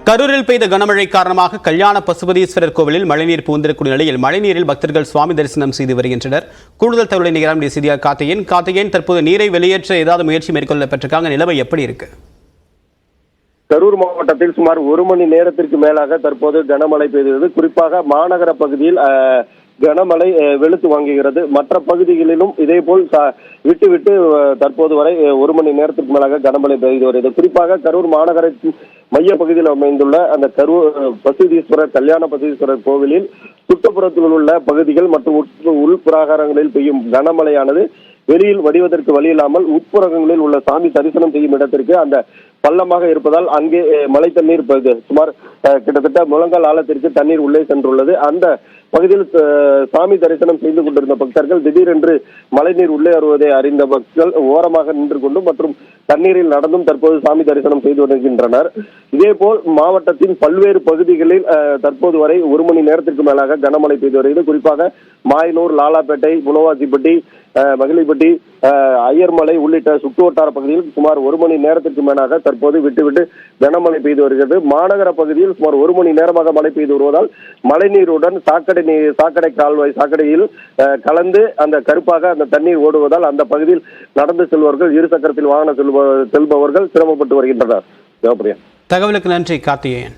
கரூரில் பெய்த கனமழை காரணமாக கல்யாண பசுபதீஸ்வரர் கோவிலில் மழைநீர் புகுந்திருக்கும் நிலையில் மழைநீரில் பக்தர்கள் சுவாமி தரிசனம் செய்து வருகின்றனர். கூடுதல் தகவலை நிகராம் செய்தியாளர் கார்த்திகேயன், தற்போது நீரை வெளியேற்ற ஏதாவது முயற்சி மேற்கொள்ளப்பட்டிருக்காங்க? நிலைமை எப்படி இருக்கு? கரூர் மாவட்டத்தில் சுமார் 1 மணி நேரத்திற்கு மேலாக தற்போது கனமழை பெய்தது. குறிப்பாக மாநகர பகுதியில் கனமழை வெளுத்து வாங்குகிறது. மற்ற பகுதிகளிலும் இதே போல் விட்டு விட்டு தற்போது வரை 1 மணி நேரத்திற்கு மேலாக கனமழை பெய்து வருகிறது. குறிப்பாக கரூர் மாநகரத்தின் மைய பகுதியில் அமைந்துள்ள அந்த கரூர் கல்யாண பசுதீஸ்வரர் கோவிலில் சுற்றுப்புறத்தில் உள்ள பகுதிகள் மற்றும் உள் பிராகாரங்களில் பெய்யும் கனமழையானது வெளியில் வடிவதற்கு வழி இல்லாமல் உட்புறங்களில் உள்ள சாமி தரிசனம் செய்யும் இடத்திற்கு அந்த பள்ளமாக இருப்பதால் அங்கே மழை தண்ணீர் சுமார் கிட்டத்தட்ட முழங்கால் ஆழத்திற்கு தண்ணீர் உள்ளே சென்றுள்ளது. அந்த பகுதியில் சாமி தரிசனம் செய்து கொண்டிருந்த பக்தர்கள் திடீரென்று மழைநீர் உள்ளே வருவதை அறிந்த பக்தர்கள் ஓரமாக நின்று கொண்டும் மற்றும் தண்ணீரில் நடந்தும் தற்போது சாமி தரிசனம் செய்து வருகின்றனர். இதேபோல் மாவட்டத்தின் பல்வேறு பகுதிகளில் தற்போது வரை 1 மணி நேரத்திற்கு மேலாக கனமழை பெய்து வருகிறது. குறிப்பாக மாயனூர், லாலாப்பேட்டை, புனவாசிப்பட்டி, மகிழிப்பட்டி, ஐயர்மலை உள்ளிட்ட சுற்று வட்டார பகுதியில் சுமார் 1 மணி நேரத்திற்கு மேலாக தற்போது விட்டுவிட்டு கனமழை பெய்து வருகிறது. மாநகர பகுதியில் சுமார் 1 மணி நேரமாக மழை பெய்து வருவதால் மழைநீருடன் சாக்கடை கால்வாய் சாக்கடையில் கலந்து அந்த கருப்பாக அந்த தண்ணீர் ஓடுவதால் அந்த பகுதியில் நடந்து செல்பவர்கள், இருசக்கரத்தில் வாகனம் செல்பவர்கள் சிரமப்பட்டு வருகின்றனர். தகவலுக்கு நன்றி கார்த்திகேயன்.